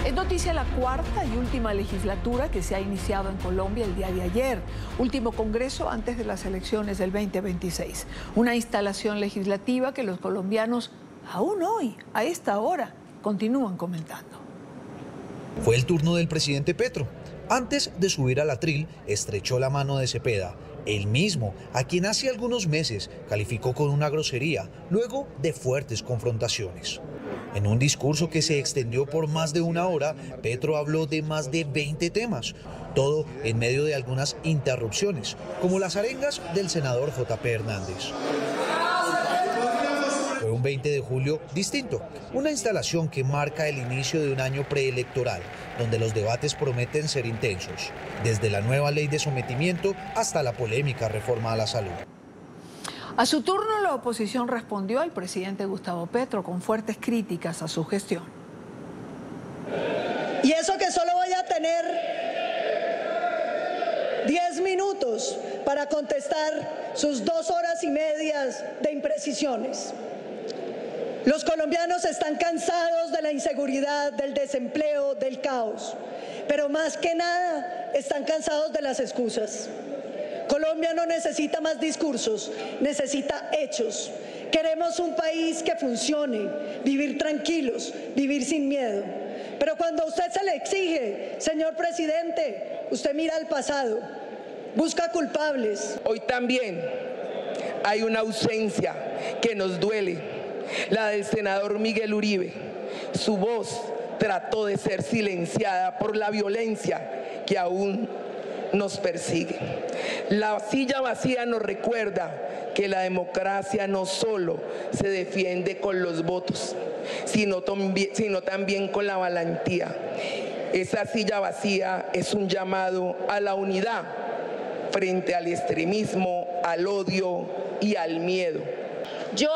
Es noticia la cuarta y última legislatura que se ha iniciado en Colombia el día de ayer. Último congreso antes de las elecciones del 2026. Una instalación legislativa que los colombianos aún hoy, a esta hora, continúan comentando. Fue el turno del presidente Petro. Antes de subir al atril, estrechó la mano de Cepeda, el mismo a quien hace algunos meses calificó con una grosería, luego de fuertes confrontaciones. En un discurso que se extendió por más de una hora, Petro habló de más de 20 temas, todo en medio de algunas interrupciones, como las arengas del senador J.P. Hernández. Fue un 20 de julio distinto, una instalación que marca el inicio de un año preelectoral, donde los debates prometen ser intensos, desde la nueva ley de sometimiento hasta la polémica reforma a la salud. A su turno, la oposición respondió al presidente Gustavo Petro con fuertes críticas a su gestión. Y eso que solo voy a tener 10 minutos para contestar sus 2 horas y media de imprecisiones. Los colombianos están cansados de la inseguridad, del desempleo, del caos, pero más que nada están cansados de las excusas. Colombia no necesita más discursos, necesita hechos. Queremos un país que funcione, vivir tranquilos, vivir sin miedo. Pero cuando a usted se le exige, señor presidente, usted mira al pasado, busca culpables. Hoy también hay una ausencia que nos duele, la del senador Miguel Uribe. Su voz trató de ser silenciada por la violencia que aún nos persigue. La silla vacía nos recuerda que la democracia no solo se defiende con los votos, sino también con la valentía. Esa silla vacía es un llamado a la unidad frente al extremismo, al odio y al miedo. Yo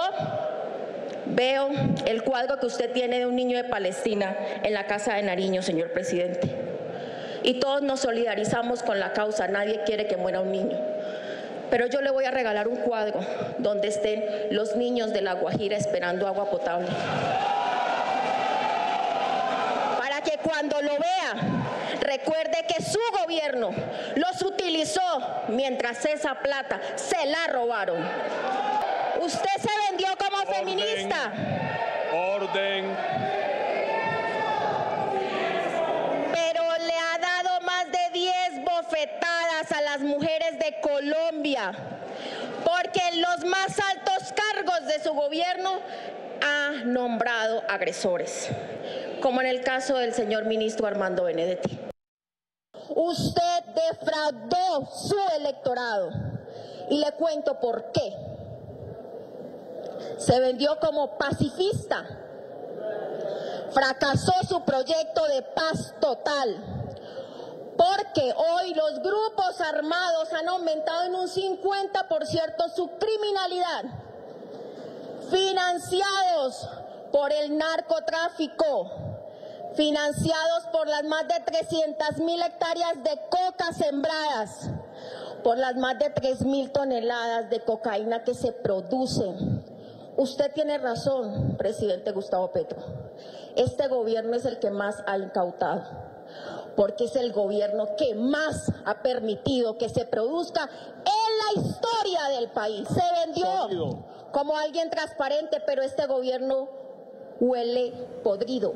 veo el cuadro que usted tiene de un niño de Palestina en la Casa de Nariño, señor presidente. Y todos nos solidarizamos con la causa, nadie quiere que muera un niño. Pero yo le voy a regalar un cuadro donde estén los niños de La Guajira esperando agua potable. Para que cuando lo vea, recuerde que su gobierno los utilizó mientras esa plata se la robaron. Usted se vendió como feminista. Orden. Bofetadas a las mujeres de Colombia, porque en los más altos cargos de su gobierno ha nombrado agresores, como en el caso del señor ministro Armando Benedetti. Usted defraudó su electorado y le cuento por qué. Se vendió como pacifista, fracasó su proyecto de paz total, porque hoy los grupos armados han aumentado en un 50% su criminalidad, financiados por el narcotráfico, financiados por las más de 300.000 hectáreas de coca sembradas, por las más de 3.000 toneladas de cocaína que se producen. Usted tiene razón, presidente Gustavo Petro. Este gobierno es el que más ha incautado, porque es el gobierno que más ha permitido que se produzca en la historia del país. Se vendió como alguien transparente, pero este gobierno huele podrido.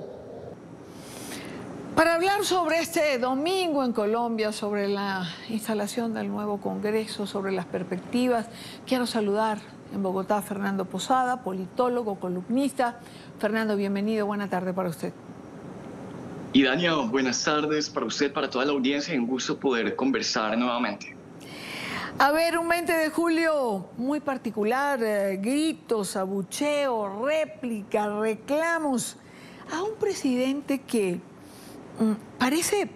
Para hablar sobre este domingo en Colombia, sobre la instalación del nuevo Congreso, sobre las perspectivas, quiero saludar en Bogotá a Fernando Posada, politólogo, columnista. Fernando, bienvenido, buena tarde para usted. Y Dania, buenas tardes para usted, para toda la audiencia, un gusto poder conversar nuevamente. A ver, un 20 de julio muy particular, gritos, abucheo, réplicas, reclamos a un presidente que parece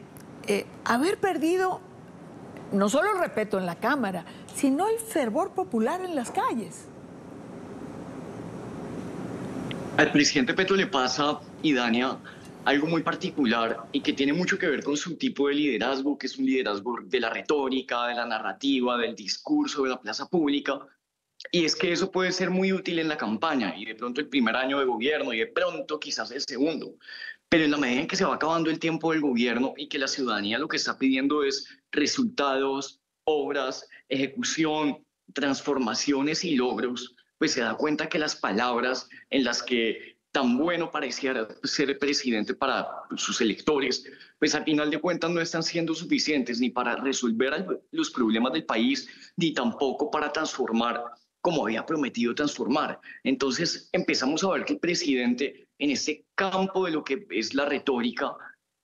haber perdido no solo el respeto en la Cámara, sino el fervor popular en las calles. Al presidente Petro le pasa, y Dania, algo muy particular y que tiene mucho que ver con su tipo de liderazgo, que es un liderazgo de la retórica, de la narrativa, del discurso, de la plaza pública. Y es que eso puede ser muy útil en la campaña y de pronto el primer año de gobierno y de pronto quizás el segundo. Pero en la medida en que se va acabando el tiempo del gobierno y que la ciudadanía lo que está pidiendo es resultados, obras, ejecución, transformaciones y logros, pues se da cuenta que las palabras en las que tan bueno pareciera ser el presidente para sus electores, pues al final de cuentas no están siendo suficientes ni para resolver los problemas del país, ni tampoco para transformar como había prometido transformar. Entonces empezamos a ver que el presidente en este campo de lo que es la retórica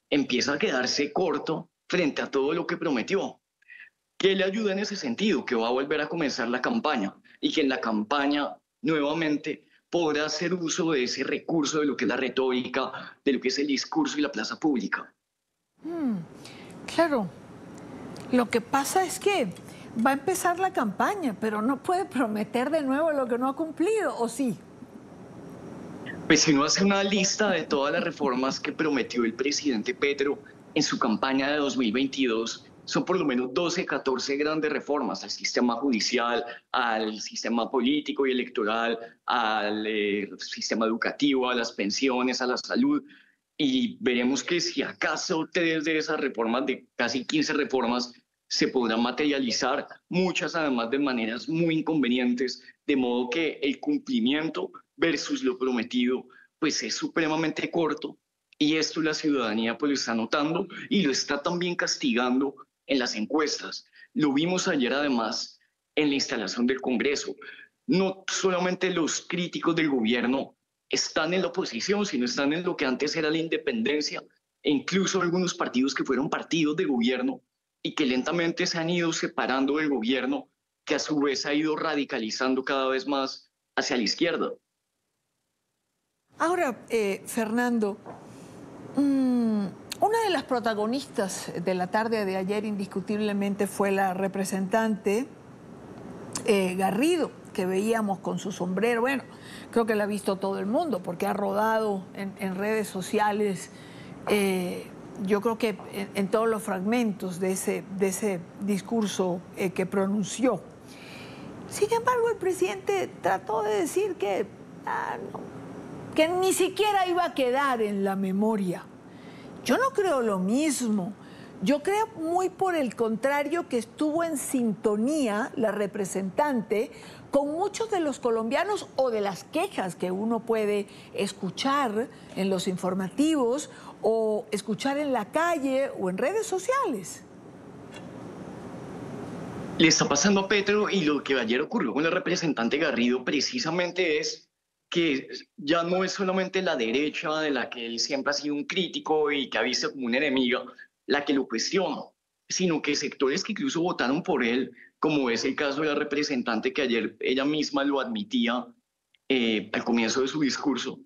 empieza a quedarse corto frente a todo lo que prometió. ¿Qué le ayuda en ese sentido? Que va a volver a comenzar la campaña y que en la campaña nuevamente podrá hacer uso de ese recurso de lo que es la retórica, de lo que es el discurso y la plaza pública. Claro, lo que pasa es que va a empezar la campaña, pero no puede prometer de nuevo lo que no ha cumplido, ¿o sí? Pues si uno hace una lista de todas las reformas que prometió el presidente Petro en su campaña de 2022, son por lo menos 12, 14 grandes reformas al sistema judicial, al sistema político y electoral, al sistema educativo, a las pensiones, a la salud. Y veremos que si acaso 3 de esas reformas, de casi 15 reformas, se podrán materializar, muchas además de maneras muy inconvenientes, de modo que el cumplimiento versus lo prometido pues es supremamente corto, y esto la ciudadanía pues lo está notando y lo está también castigando en las encuestas. Lo vimos ayer además en la instalación del Congreso. No solamente los críticos del gobierno están en la oposición, sino están en lo que antes era la independencia, e incluso algunos partidos que fueron partidos de gobierno y que lentamente se han ido separando del gobierno, que a su vez ha ido radicalizando cada vez más hacia la izquierda. Ahora, Fernando, una de las protagonistas de la tarde de ayer indiscutiblemente fue la representante Garrido, que veíamos con su sombrero. Bueno, creo que la ha visto todo el mundo porque ha rodado en redes sociales, yo creo que en todos los fragmentos de ese discurso que pronunció. Sin embargo, el presidente trató de decir que ni siquiera iba a quedar en la memoria. Yo no creo lo mismo. Yo creo muy por el contrario que estuvo en sintonía la representante con muchos de los colombianos o de las quejas que uno puede escuchar en los informativos o escuchar en la calle o en redes sociales. Le está pasando a Petro, y lo que ayer ocurrió con la representante Garrido precisamente es que ya no es solamente la derecha, de la que él siempre ha sido un crítico y que ha visto como una enemiga, la que lo cuestiona, sino que sectores que incluso votaron por él, como es el caso de la representante que ayer ella misma lo admitía al comienzo de su discurso,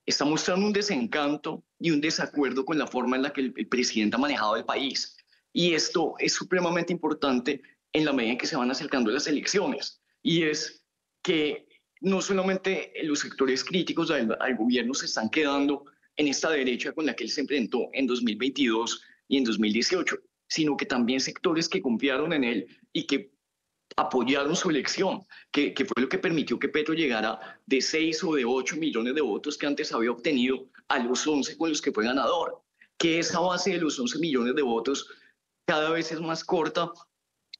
está mostrando un desencanto y un desacuerdo con la forma en la que el presidente ha manejado el país. Y esto es supremamente importante en la medida en que se van acercando las elecciones. Y es que no solamente los sectores críticos al gobierno se están quedando en esta derecha con la que él se enfrentó en 2022 y en 2018, sino que también sectores que confiaron en él y que apoyaron su elección, que fue lo que permitió que Petro llegara de 6 o de 8 millones de votos que antes había obtenido a los 11 con los que fue ganador, que esa base de los 11 millones de votos cada vez es más corta,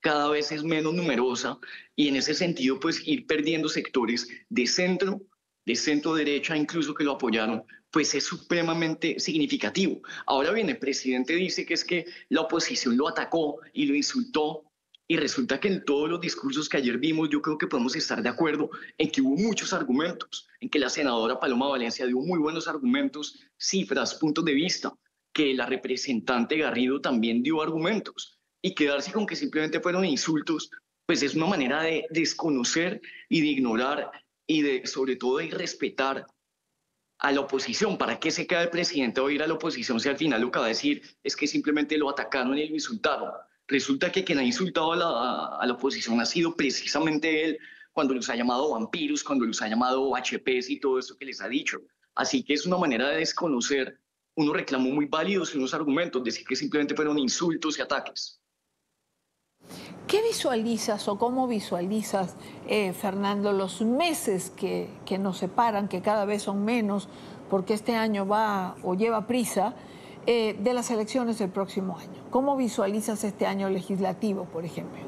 cada vez es menos numerosa, y en ese sentido pues ir perdiendo sectores de centro derecha incluso que lo apoyaron, pues es supremamente significativo. Ahora bien, el presidente dice que es que la oposición lo atacó y lo insultó, y resulta que en todos los discursos que ayer vimos yo creo que podemos estar de acuerdo en que hubo muchos argumentos, en que la senadora Paloma Valencia dio muy buenos argumentos, cifras, puntos de vista, que la representante Garrido también dio argumentos, y quedarse con que simplemente fueron insultos, pues es una manera de desconocer y de ignorar y de, sobre todo, de irrespetar a la oposición. ¿Para qué se queda el presidente a oír a la oposición si al final lo que va a decir es que simplemente lo atacaron y lo insultaron? Resulta que quien ha insultado a la oposición ha sido precisamente él, cuando los ha llamado vampiros, cuando los ha llamado HPs y todo eso que les ha dicho. Así que es una manera de desconocer unos reclamos muy válidos y unos argumentos, decir que simplemente fueron insultos y ataques. ¿Qué visualizas o cómo visualizas, Fernando, los meses que nos separan, que cada vez son menos, porque este año va o lleva prisa, de las elecciones del próximo año. ¿Cómo visualizas este año legislativo, por ejemplo?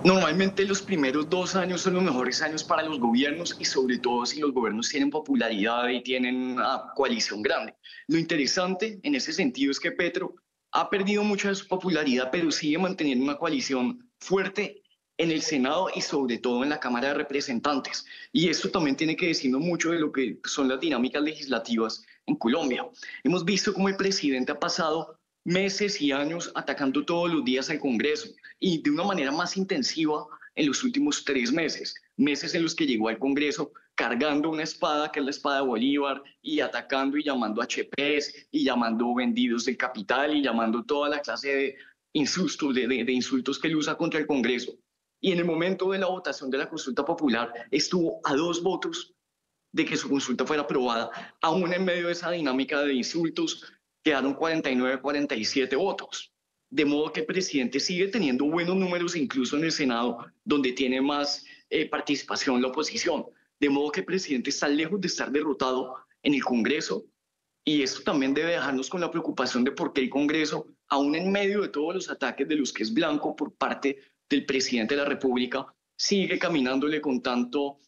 Normalmente los primeros 2 años son los mejores años para los gobiernos y sobre todo si los gobiernos tienen popularidad y tienen una coalición grande. Lo interesante en ese sentido es que Petro ha perdido mucha de su popularidad, pero sigue manteniendo una coalición fuerte en el Senado y sobre todo en la Cámara de Representantes. Y esto también tiene que decirnos mucho de lo que son las dinámicas legislativas en Colombia. Hemos visto cómo el presidente ha pasado meses y años atacando todos los días al Congreso y de una manera más intensiva en los últimos 3 meses. Meses en los que llegó al Congreso cargando una espada, que es la espada de Bolívar, y atacando y llamando HPs, y llamando vendidos del capital, y llamando toda la clase de insultos, de insultos que él usa contra el Congreso. Y en el momento de la votación de la consulta popular estuvo a 2 votos de que su consulta fuera aprobada, aún en medio de esa dinámica de insultos, quedaron 49-47 votos. De modo que el presidente sigue teniendo buenos números incluso en el Senado, donde tiene más participación la oposición. De modo que el presidente está lejos de estar derrotado en el Congreso. Y esto también debe dejarnos con la preocupación de por qué el Congreso, aún en medio de todos los ataques de los que es blanco por parte del presidente de la República, sigue caminándole con tanto,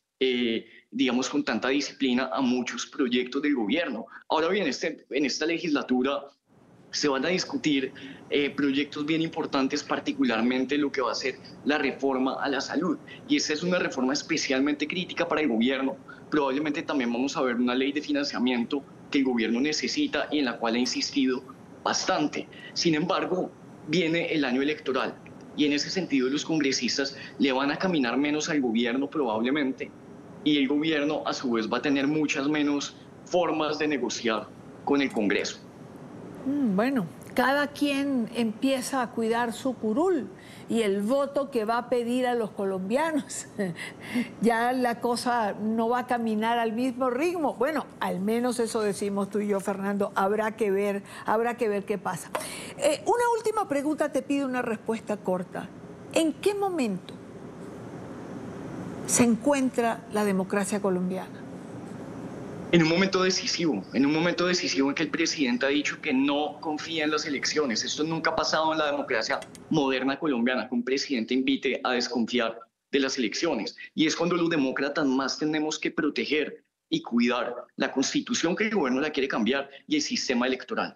digamos, con tanta disciplina a muchos proyectos del gobierno. Ahora bien, en esta legislatura se van a discutir proyectos bien importantes, particularmente lo que va a ser la reforma a la salud. Y esa es una reforma especialmente crítica para el gobierno. Probablemente también vamos a ver una ley de financiamiento que el gobierno necesita y en la cual ha insistido bastante. Sin embargo, viene el año electoral y en ese sentido los congresistas le van a caminar menos al gobierno probablemente, y el gobierno a su vez va a tener muchas menos formas de negociar con el Congreso. Bueno, cada quien empieza a cuidar su curul y el voto que va a pedir a los colombianos. Ya la cosa no va a caminar al mismo ritmo. Bueno, al menos eso decimos tú y yo, Fernando. Habrá que ver qué pasa. Una última pregunta, te pido una respuesta corta. ¿En qué momento se encuentra la democracia colombiana? En un momento decisivo en que el presidente ha dicho que no confía en las elecciones. Esto nunca ha pasado en la democracia moderna colombiana, que un presidente invite a desconfiar de las elecciones. Y es cuando los demócratas más tenemos que proteger y cuidar la Constitución, que el gobierno la quiere cambiar, y el sistema electoral.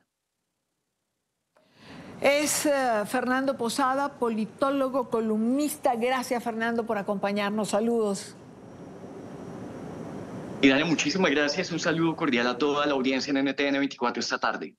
Es Fernando Posada, politólogo, columnista. Gracias, Fernando, por acompañarnos. Saludos. Y Dania, muchísimas gracias. Un saludo cordial a toda la audiencia en NTN 24 esta tarde.